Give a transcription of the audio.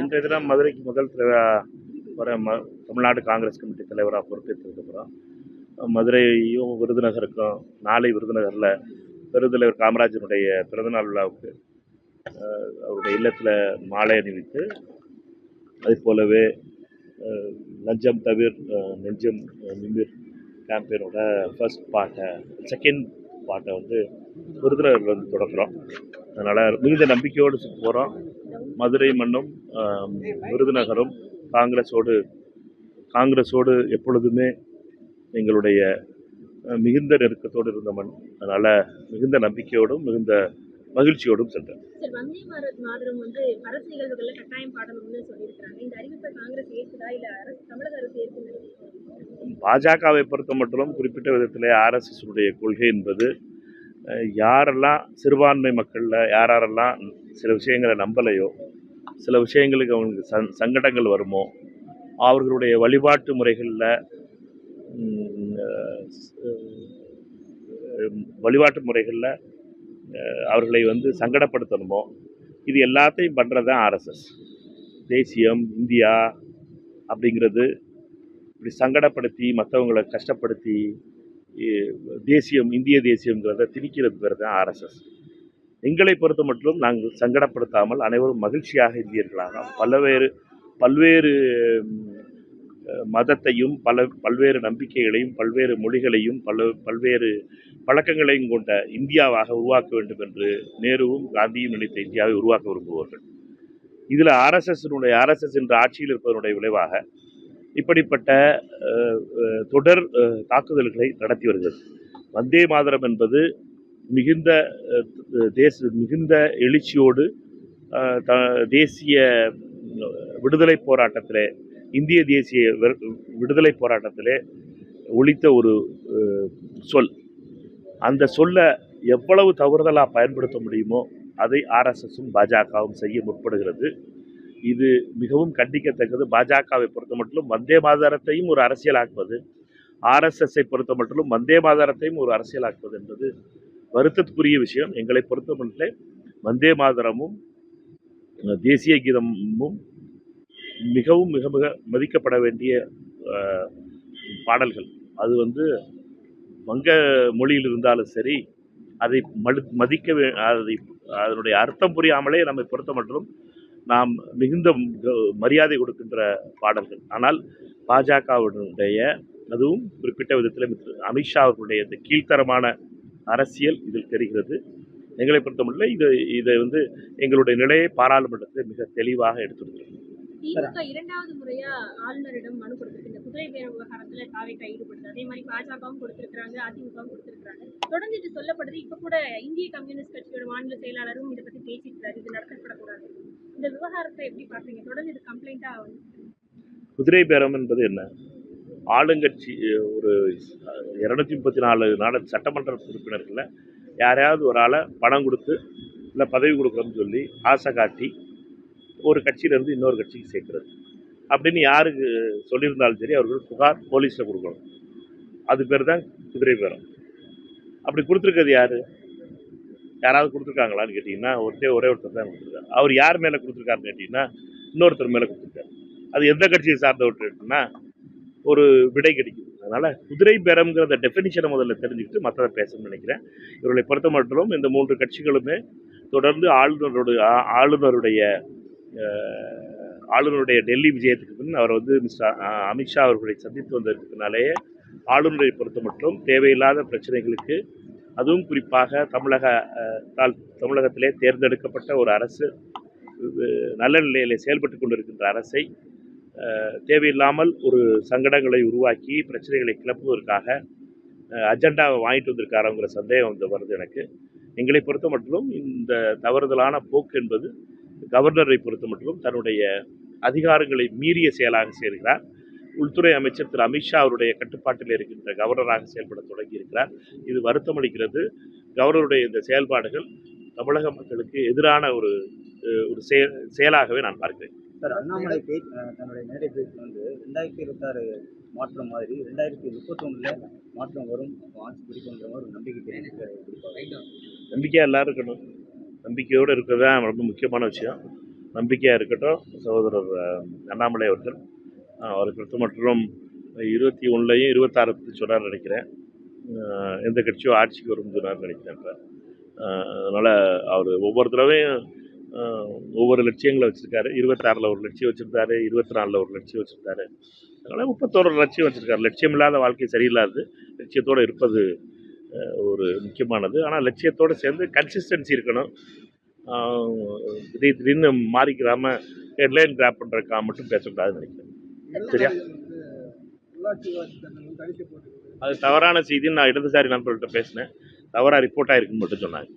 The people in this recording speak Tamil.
இன்றைய தினம் மதுரைக்கு முதல் தமிழ்நாடு காங்கிரஸ் கமிட்டி தலைவராக பொறுப்பேற்றிருக்கிறோம். மதுரையும் விருதுநகருக்கும் நாளை விருதுநகரில் பெருந்தலைவர் காமராஜனுடைய பிறந்தநாள் விழாவுக்கு அவருடைய இல்லத்தில் மாலை அணிவித்து, அதே போலவே லஞ்சம் தவிர் நெஞ்சம் நிமிர் கேம்பெயினோட செகண்ட் பார்ட்டை வந்து விருதுநகரில் வந்து தொடங்குகிறோம். அதனால் மிகுந்த நம்பிக்கையோடு போகிறோம். மதுரை மண்ணும் விருதுநகரும் காங்கிரஸோடு எப்பொழுதுமே எங்களுடைய மிகுந்த நெருக்கத்தோடு இருந்த மண். அதனால் மிகுந்த நம்பிக்கையோடும் மிகுந்த மகிழ்ச்சியோடும் சென்றேன். வந்தே மாதரம் வந்து அரசு நிகழ்வுகளில் கட்டாயம் பாடணும்னு சொல்லியிருக்காங்க. இந்த அறிவிப்பை காங்கிரஸ் ஏற்குதா இல்லை தமிழக அரசு ஏற்குது? பாஜகவை பொறுத்த மட்டும் குறிப்பிட்ட விதத்திலே ஆர்எஸ்எஸ்னுடைய கொள்கை என்பது யாரெல்லாம் சிறுபான்மை மக்களில் யாரெல்லாம் சில விஷயங்களை நம்பலையோ, சில விஷயங்களுக்கு அவங்களுக்கு சங்கடங்கள் வருமோ, அவர்களுடைய வழிபாட்டு முறைகளில் அவர்களை வந்து சங்கடப்படுத்தணுமோ, இது எல்லாத்தையும் பண்ணுறது தான் ஆர்எஸ்எஸ். தேசியம் இந்தியா அப்படிங்கிறது இப்படி சங்கடப்படுத்தி மற்றவங்களை கஷ்டப்படுத்தி தேசியம் இந்திய தேசியங்கிறத திணிக்கிறது தான் ஆர்எஸ்எஸ். எங்களை பொறுத்த மட்டும் நாங்கள் சங்கடப்படுத்தாமல் அனைவரும் மகிழ்ச்சியாக இந்தியர்களாக பல்வேறு மதத்தையும் பல்வேறு நம்பிக்கைகளையும் பல்வேறு மொழிகளையும் பல்வேறு பழக்கங்களையும் கொண்ட இந்தியாவாக உருவாக்க வேண்டும் என்று நேருவும் காந்தியும் நினைத்த இந்தியாவை உருவாக்க விரும்புவார்கள். இதில் ஆர்எஸ்எஸ் என்ற ஆட்சியில் இருப்பதனுடைய விளைவாக இப்படிப்பட்ட தொடர் தாக்குதல்களை நடத்தி வருகிறது. வந்தே மாதரம் என்பது மிகுந்த எழுச்சியோடு தேசிய விடுதலை போராட்டத்திலே, இந்திய தேசிய விடுதலை போராட்டத்திலே ஒலித்த ஒரு சொல். அந்த சொல்லை எவ்வளவு தவறுதலாக பயன்படுத்த முடியுமோ அதை ஆர்எஸ்எஸும் பாஜகவும் செய்ய முற்படுகிறது. இது மிகவும் கண்டிக்கத்தக்கது. பாஜகவை பொறுத்த மட்டும் வந்தே மாதரத்தையும் ஒரு அரசியலாக்குவது, ஆர்எஸ்எஸ்ஸை பொறுத்த மட்டும் வந்தே மாதரத்தையும் ஒரு அரசியலாக்குவது என்பது வருத்தத்துக்குரிய விஷயம். எங்களை பொறுத்த மட்டும் வந்தே மாதரமும் தேசிய கீதமும் மிக மிக மதிக்கப்பட வேண்டிய பாடல்கள். அது வந்து வங்க மொழியில் இருந்தாலும் சரி, அதை அதனுடைய அர்த்தம் புரியாமலே நம்மை பொறுத்த மட்டும் நாம் மிகுந்த மரியாதை கொடுக்கின்ற பாடல்கள். ஆனால் பாஜகவுடைய, அதுவும் குறிப்பிட்ட விதத்தில் அமித்ஷா அவர்களுடைய இந்த கீழ்த்தரமான அரசியல் இதில் தெரிகிறது. எங்களை பொறுத்தமட்டில் இதை வந்து எங்களுடைய நிலையை பாராளுமன்றத்தில் மிக தெளிவாக எடுத்துருக்கிறோம். திமுக இரண்டாவது முறையா ஆளுநரிடம் மனு கொடுத்திருக்கு. குதிரை பேர விவகாரத்தில் தாவேகா ஈடுபடுது. அதே மாதிரி பாஜகவும் கொடுத்திருக்கிறாங்க, அதிமுகவும் கொடுத்திருக்கிறாங்க. தொடர்ந்து இது சொல்லப்படுது. இப்ப கூட இந்திய கம்யூனிஸ்ட் கட்சியோட மாநில செயலாளரும் இதை பத்தி பேசியிருக்காரு. இது நடத்தப்படக்கூடாது. இந்த விவகாரத்தை எப்படி பாக்குறீங்க? தொடர்ந்து இது கம்ப்ளைண்டா வந்து குதிரை பேரம் என்பது என்ன? ஆளுங்கட்சி ஒரு 234 சட்டமன்ற உறுப்பினர்களில் யாரையாவது ஒரு ஆளை பணம் கொடுத்து இல்லை பதவி கொடுக்குறோன்னு சொல்லி ஆசை காட்டி ஒரு கட்சியிலேருந்து இன்னொரு கட்சிக்கு சேர்க்கிறது அப்படின்னு யாருக்கு சொல்லியிருந்தாலும் சரி, அவர்கள் புகார் போலீஸில் கொடுக்கணும். அது பேர் தான் குதிரை பேரம். அப்படி கொடுத்துருக்கிறது யார்? யாராவது கொடுத்துருக்காங்களான்னு கேட்டிங்கன்னா ஒரே ஒருத்தர் தான் கொடுத்துருக்காரு. அவர் யார் மேலே கொடுத்துருக்காருன்னு கேட்டிங்கன்னா இன்னொருத்தர் மேலே கொடுத்துருக்காரு. அது எந்த கட்சியை சார்ந்தவர்னா ஒரு விடை கிடைக்குது. அதனால் குதிரை பேரம்ங்கிற டெஃபினிஷனை முதல்ல தெரிஞ்சுக்கிட்டு மற்றதை பேசணும்னு நினைக்கிறேன். இவர்களை பொறுத்த மட்டும் இந்த 3 கட்சிகளுமே தொடர்ந்து ஆளுநருடைய டெல்லி விஜயத்துக்கு பின் அவர் வந்து மிஸ்டர் அமித்ஷா அவர்களை சந்தித்து வந்ததுனாலேயே ஆளுநரை பொறுத்த மட்டும் தேவையில்லாத பிரச்சனைகளுக்கு, அதுவும் குறிப்பாக தமிழகத்திலே தேர்ந்தெடுக்கப்பட்ட ஒரு அரசு, நல்ல நிலையிலே செயல்பட்டு கொண்டிருக்கின்ற அரசை தேவையில்லாமல் ஒரு சங்கடங்களை உருவாக்கி பிரச்சனைகளை கிளப்புவதற்காக அஜெண்டாவை வாங்கிட்டு வந்திருக்காருங்கிற சந்தேகம் வருது எனக்கு. எங்களை பொறுத்த மட்டும் இந்த தவறுதலான போக்கு என்பது கவர்னரை பொறுத்த மட்டும் தன்னுடைய அதிகாரங்களை மீறிய செயலாக செய்கிறார். உள்துறை அமைச்சர் திரு அமித்ஷா அவருடைய கட்டுப்பாட்டில் இருக்கின்ற கவர்னராக செயல்பட தொடங்கி இருக்கிறார். இது வருத்தமளிக்கிறது. கவர்னருடைய இந்த செயல்பாடுகள் தமிழக மக்களுக்கு எதிரான ஒரு செயலாகவே நான் பார்க்கிறேன். சார், அண்ணாமலை தன்னுடைய நேரடி பேச்சு வந்து 2026 மாற்றம் மாதிரி 2031 மாற்றம் வரும், ஆட்சி பிடிக்குன்ற மாதிரி ஒரு நம்பிக்கை நம்பிக்கையாக எல்லாரும் இருக்கணும். நம்பிக்கையோடு இருக்கிறது தான் ரொம்ப முக்கியமான விஷயம். நம்பிக்கையாக இருக்கட்டும். சகோதரர் அண்ணாமலை அவர்கள் அவரை பொறுத்த மற்றும் 21லையும் 26 பற்றி சொன்னார்னு நினைக்கிறேன். எந்த கட்சியோ ஆட்சிக்கு வரும்னு சொன்னார்னு நினைக்கிறேன். இப்போ அதனால் அவர் ஒவ்வொரு தடவையும் ஒவ்வொரு லட்சியங்களை வச்சுருக்காரு. 26ல் ஒரு லட்சியம் வச்சுருந்தாரு, 24ல் ஒரு லட்சியம் வச்சுருந்தாரு. அதனால் 31 லட்சியம் வச்சுருக்காரு. லட்சியம் இல்லாத வாழ்க்கை சரியில்லாது. லட்சியத்தோடு இருப்பது ஒரு முக்கியமானது. ஆனால் லட்சியத்தோடு சேர்ந்து கன்சிஸ்டன்சி இருக்கணும். திடீர்னு மாறிக்கிறாம ஹெட்லைன் கிராப் பண்ணுறக்கா மட்டும் பேசக்கூடாதுன்னு நினைக்கிறேன். சரியா? அது தவறான செய்தின்னு நான் இடதுசாரி நண்பர்கள்ட்ட பேசினேன். தவறாக ரிப்போர்ட் ஆகிருக்குன்னு மட்டும் சொன்னாங்க.